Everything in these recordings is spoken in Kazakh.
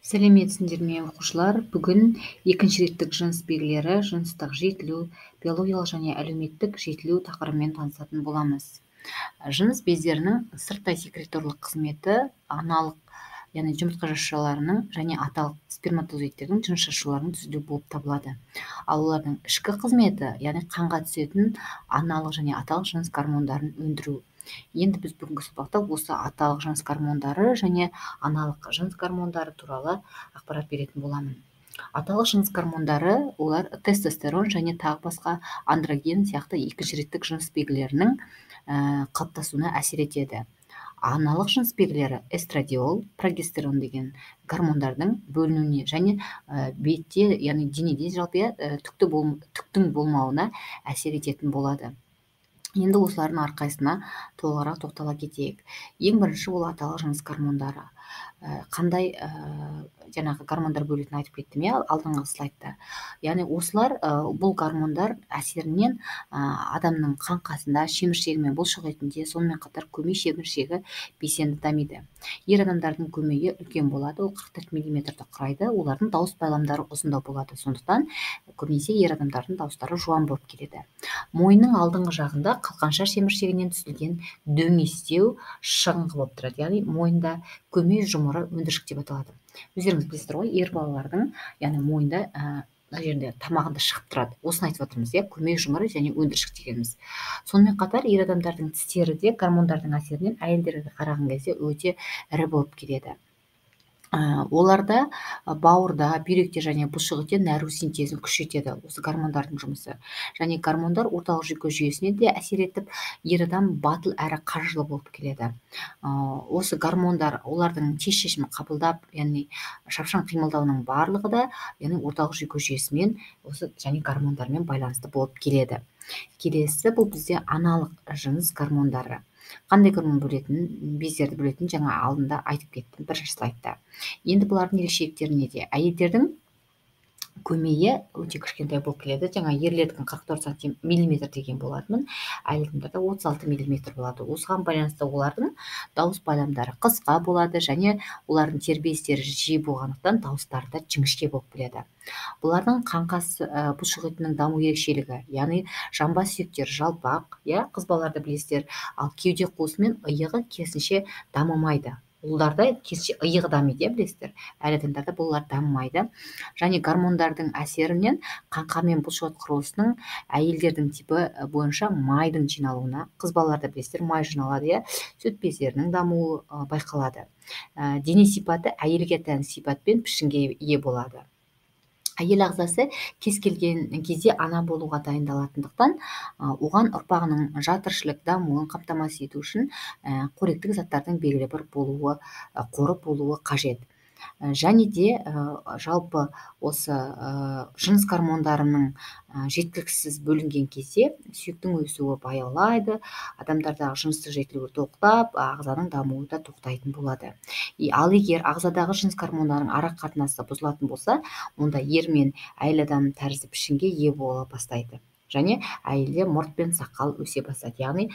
Сәлеметсіңдер ме оқушылар? Бүгін екінші реттік жыныс белгілері, жыныстық жетілу, биологиялық және әлеуметтік жетілу тақырыбымен танысатын боламыз. Жыныс бездерінің сырттай секреторлық қызметі аналық, яғни жұмыртқа жасушаларының және аталық сперматозоидтердің жыныс жасушаларының түзілуі болып табылады. Ал олардың ішкі қызметі, яғни қанға түсетін аналық және аталық жыныс гормондарын өндіру. Енді біз бүгінгі сабақта осы аталық жыныс гормондары және аналық жыныс гормондары туралы ақпарат беретін боламын. Аталық жыныс гормондары олар тестостерон және тағы басқа андроген сияқты екінші реттік жыныс белгілерінің қалыптасуына әсер етеді. Аналық жыныс белгілері эстрадиол, прогестерон деген гормондардың бөлінуіне және бетте, яғни денеде жалпы түктің болмауына әсер ететін болады. Енді осылардың әрқайсысына толығырақ тоқтала кетейік. Ең бірінші ол аталық жыныс гормондары. Қандай жаңағы гормондар бөлетінін айтып кеттім, алдыңғы слайдта. Яғни осылар, бұл гормондар әсерінен адамның қаңқасында, шеміршегі мен бұлшық етінде, сонымен қатар көмей шеміршегі белсенді дамиды. Ер адамдардың көмейі үлкен болады, ол 44 мм құрайды. Олардың дауыс байламдары ұзындау болады. Сондықтан көбінесе ер адамдардың дауыстары жуан болып келеді. Мойынның алдыңғы жағында қалқанша шеміршегінен түзілген дөңестеу шығыңқы болып тұрады. Яғни мойында көмей жұмыры өндіршік деп аталады. Өздеріңіз білесіздер ғой, ер балалардың, яғни мойында мына жерінде тамағында шығып тұрады. Осыны айтып отырмыз, көмей жұмыры және өндіршік дегеніміз. Сонымен қатар ер адамдардың тістері де гормондардың әсерінен әйелдерге қараған кезде өте ірі болып келеді. Оларда бауырда, бүйректе және бұлшық етте нәру синтезін күшейтеді осы гормондардың жұмысы. Және гормондар орталық жүйке жүйесіне де әсер етіп, ер адам батыл әрі қажырлы болып келеді. Осы гормондар олардың тез шешім қабылдап, яғни шапшаң қимылдауының барлығы да, яғни орталық жүйке жүйесімен осы және гормондармен байланысты болып келеді. Келесі бұл бізде аналық жыныс гормондары. Қандай гормон бөлетінін, бездерді бөлетінін жаңа алдында айтып кеттім бірінші слайдта. Енді бұлардың ерекшеліктері неде? Әйелдердің көмейі өте кішкентай болып келеді. Жаңа ерлердің 44 мм деген болатынмын, әйелдерде 36 мм болады. Осыған байланысты олардың дауыс байламдары қысқа болады және олардың тербелістері жиі болғандықтан дауыстары да жіңішке болып келеді. Бұлардың қаңқасы, бұлшық етінің даму ерекшелігі, яғни жамбас сүйектері жалпақ, қыз балаларды білесіздер, ал кеуде қуысы мен иығы керісінше дамымайды. Ұлдарда керісінше иығы дамиды, білесіздер. Әр адамдарда бұлар дамымайды. Және гормондардың әсерінен қаңқа мен бұлшық ет құрылысының әйелдердің типі бойынша майдың жиналуына, қыз балаларда білесіздер, май жиналады, сүт бездерінің дамуы байқалады. Дене сипаты әйелге тән сипатпен пішінге ие болады. Әйел ағзасы кез келген кезде ана болуға дайындалатындықтан, оған ұрпағының жатыршілік дамуын қамтамасыз ету үшін қоректік заттардың белгілі бір қоры болуы қажет. Және де жалпы осы жыныс гормондарының жеткіліксіз бөлінген кезде сүйектің өсуі баяулайды, адамдардағы жыныстық жетілуі тоқтап, ағзаның дамуы да тоқтайтын болады. Ал егер ағзадағы жыныс гормондарының ара қатынасы бұзылатын болса, онда ер мен әйел адам тәрізді пішінге ие бола бастайды. Және әйелде мұрт пен сақал өсе бастайды. Яғни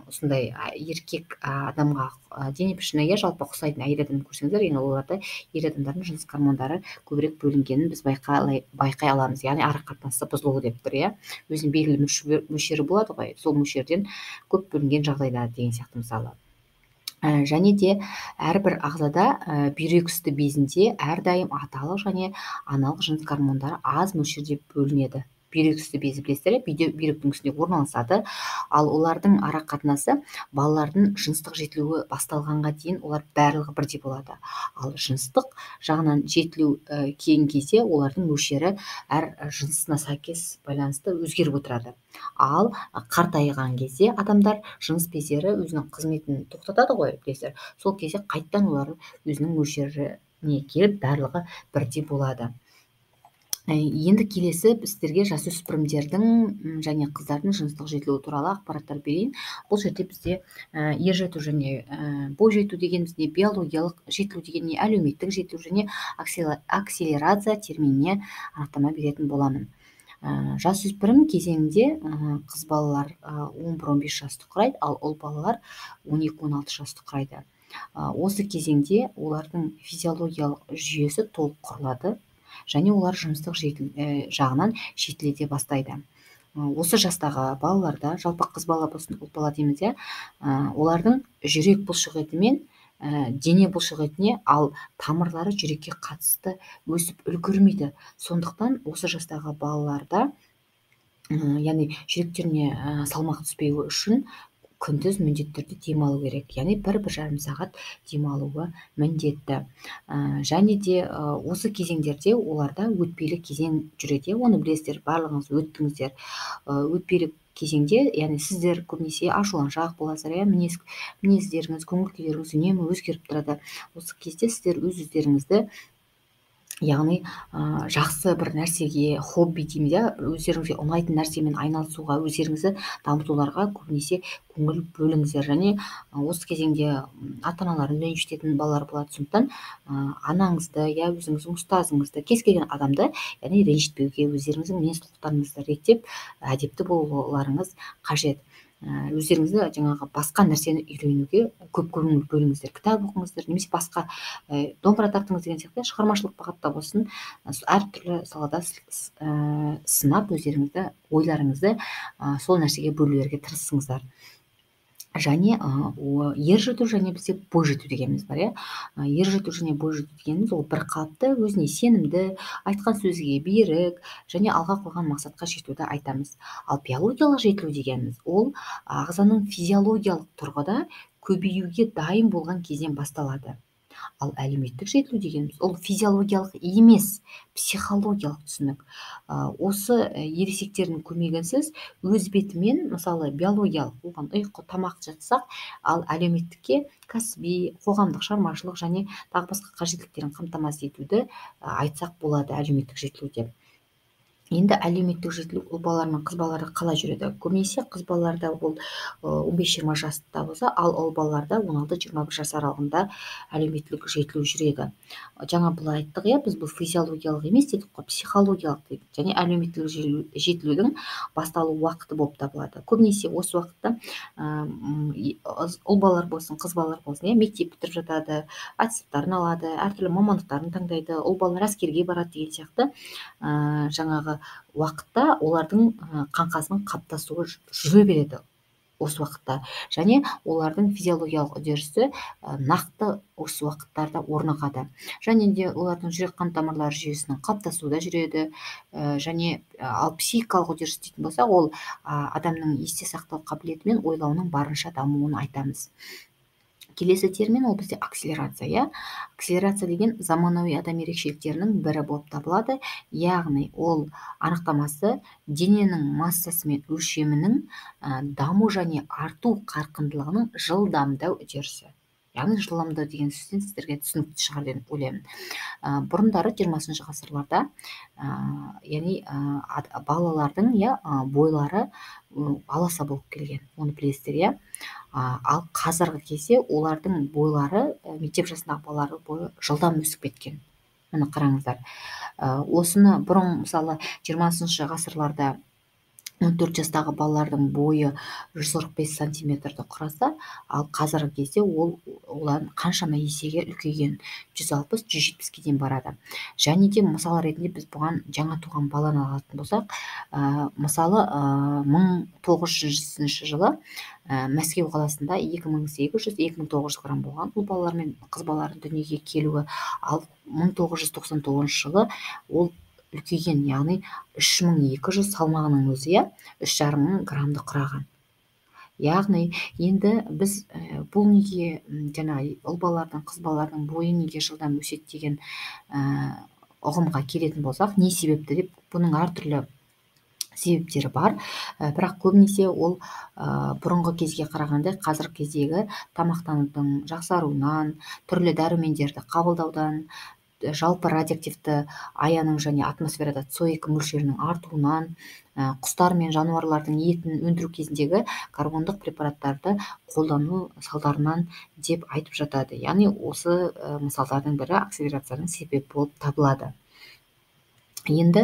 осындай еркек адамға дене пішіні жалпы ұқсайтын әйел адамды көрсеңіздер, оларда ер адамдардың жыныс гормондары көбірек бөлінгенін біз байқай аламыз. Яғни ара қатынасы бұзылуы деп тұр, өзінің белгілі мөлшері болады ғой, сол мөлшерден көп бөлінген жағдайда деген сияқты мысалы. Және де әрбір ағзада бүйрек үсті безінде әрдайым аталық және аналық жыныс гормондары аз мөлшерде бөлінеді. Бүйрек үсті безі білесіздер, бүйректің үстінде орналасады, ал олардың ара қатынасы балалардың жыныстық жетілуі басталғанға дейін олар барлығы бірдей болады. Ал жыныстық жағынан жетілу кейін кезде олардың мөлшері әр жынысына сәйкес байланысты өзгеріп отырады. Ал қартайған кезде адамдар жыныс бездері өзінің қызметін тоқтатады ғой, білесіздер. Сол кезде қайттан олар өзінің мөлшеріне келіп барлығы бірдей болады. Енді келесі сіздерге жасөспірімдердің және қыздардың жыныстық жетілуі туралы ақпараттар берейін. Бұл жерде бізде ер жету және бой жету дегеніміз не, биологиялық жетілу деген не, әлеуметтік жетілу және акселерация терминіне анықтама беретін боламын. Жасөспірім кезеңінде қыз балалар 11-15 жасты құрайды, ал ұл балалар 12-16 жасты құрайды. Осы кезеңде олардың физиологиялық жүйесі толық құрылады және олар жыныстық жағынан жетіле бастайды. Осы жастағы балаларда, жалпы қыз бала болсын, ұл бала дейміз, олардың жүрек бұлшықеті мен дене бұлшықетіне, ал тамырлары жүрекке қатысты өсіп үлгермейді. Сондықтан осы жастағы балаларда яғни жүректеріне салмақ түспеуі үшін күндіз міндетті түрде демалу керек, яғни 1-1,5 сағат демалуы міндетті. Және де осы кезеңдерде оларда өтпелі кезең жүреді, оны білесіздер, барлығыңыз өттіңіздер. Өтпелі кезеңде, яғни сіздер көбінесе ашуланшақ боласыздар, мінездеріңіз, көңіл күйлеріңіз үнемі өзгеріп тұрады. Осы кезде сіздер өздеріңізді, яғни жақсы бір нәрсеге, хобби дейміз, өздеріңізге ұнайтын нәрсемен айналысуға, өздеріңізді дамытуларға көбінесе көңіл бөліңіздер. Және осы кезеңде ата-аналарын ренжітетін балалар болады. Сондықтан анаңызды, өзіңіздің ұстазыңызды, кез келген адамды яғни ренжітпеуге, өздеріңіздің мінез-құлықтарыңызды реттеп, әдепті болуларыңыз қажет. Өздеріңізді жаңағы басқа нәрсені үйренуге көп көңіл бөліңіздер, кітап оқыңыздар, немесе басқа домбыра тартыңыз деген сияқты шығармашылық бағытта болсын, әртүрлі салада сынап өздеріңізді, ойларыңызды сол нәрсеге бөлулерге тырысыңыздар. Және ер жету және бізде бой жету дегеніміз бар. Ер жету және бой жету дегеніміз ол бір қалыпты, өзіне сенімді, айтқан сөзге берік және алға қойған мақсатқа жетуді айтамыз. Ал биологиялық жетілу дегеніміз ол ағзаның физиологиялық тұрғыда көбеюге дайын болған кезден басталады. Ал әлеуметтік жетілу дегеніміз ол физиологиялық емес, психологиялық түсінік. Осы ересектердің көмегінсіз өз бетімен, мысалы биологиялық болған ұйқы, тамақ жатсақ, ал әлеуметтікке кәсіби, қоғамдық, шығармашылық және тағы басқа қажеттіліктерін қамтамасыз етуді айтсақ болады әлеуметтік жетілу деп. Енді әлеуметтік жетілу ұл балалар мен қыз балаларда қалай жүреді? Көбінесе қыз балаларда ол 15-20 жаста болса, ал ұл балаларда 16-21 жас аралығында әлеуметтік жетілу жүреді. Жаңа былай айттық, біз бұл физиологиялық емес дедік қой, психологиялық дедік. Және әлеуметтік жетілудің басталу уақыты болып табылады. Көбінесе осы уақытта ұл балалар болсын, қыз балалар болсын, мектеп бітіріп жатады, аттестаттарын алады, әртүрлі мамандықтарын таңдайды, ұл балалар әскерге барады деген сияқты жаңағы уақытта олардың қаңқасының қаптасуы жүре береді осы уақытта. Және олардың физиологиялық үдерісі нақты осы уақыттарда орнығады. Және де олардың жүрек қан тамырлары жүйесінің қаптасуы да жүреді. Және ал психикалық үдеріс дейтін болсақ, ол адамның есте сақтау қабілеті мен ойлауының барынша дамуын айтамыз. Келесі термин ол бізде акселерация. Акселерация деген заманауи адам ерекшеліктерінің бірі болып табылады. Яғни ол анықтамасы дененің массасы мен өлшемінің даму және арту қарқындылығының жылдамдау үдерісі. Яғни жылдамдау деген сөзден сіздерге түсінікті шығар деп ойлаймын. Бұрындары 20 ғасырларда яғни балалардың бойлары аласа болып келген, оны білесіздер. Ал қазіргі кезде олардың бойлары, мектеп жасындағы балалардың бойы жылдам өсіп кеткен. Міне қараңыздар. Осыны бұрын мысалы 20 ғасырларда 14 жастағы балалардың бойы 145 сантиметрді құраса, ал қазіргі кезде олар қаншама есеге үлкейген, 160-170-ге дейін барады. Және де мысал ретінде біз бұған жаңа туған баланы алатын болсақ, мысалы 1900 жылы Мәскеу қаласында 2800-2900 грамм болған ұл балалар мен қыз балалардың дүниеге келуі, ал 1999 жылы ол үлкейген, яғни 3200 салмағының өзі 3,5 граммды құраған. Яғни енді біз бұл неге жаңағы ұл балалардың, қыз балалардың бойы неге жылдам өседі деген ұғымға келетін болсақ, не себепті деп, бұның әртүрлі себептері бар. Бірақ көбінесе ол бұрынғы кезге қарағанда қазіргі кездегі тамақтанудың жақсаруынан, түрлі дәрумендерді қабылдаудан, жалпы радиоактивті аяның және атмосферада СО2 мөлшерінің артуынан, құстар мен жануарлардың етін өндіру кезіндегі карбондық препараттарды қолдану салдарынан деп айтып жатады. Яғни осы мысалдардың бірі акселерацияның себебі болып табылады. Енді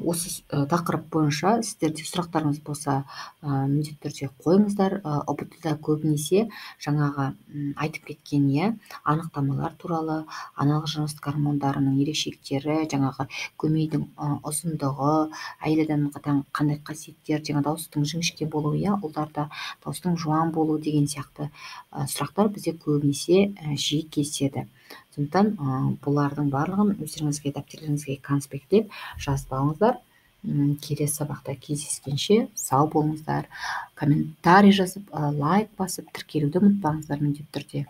осы тақырып бойынша сіздерде сұрақтарыңыз болса, міндетті түрде қойыңыздар. ұбт-да көбінесе жаңағы айтып кеткен анықтамалар туралы, аналық жыныс гормондарының ерекшеліктері, жаңағы көмейдің ұзындығы, әйел адамға қандай қасиеттер, жаңа дауыстың жіңішке болуы, ұлдарда дауыстың жуан болуы деген сияқты сұрақтар бізде көбінесе жиі кездеседі. Сондықтан бұлардың барлығын өздеріңізге дәптерлеріңізге конспекттеп жазып алыңыздар. Келесі сабақта кездескенше сау болыңыздар. Комментарий жазып, лайк басып, тіркелуді ұмытпаңыздар міндетті түрде.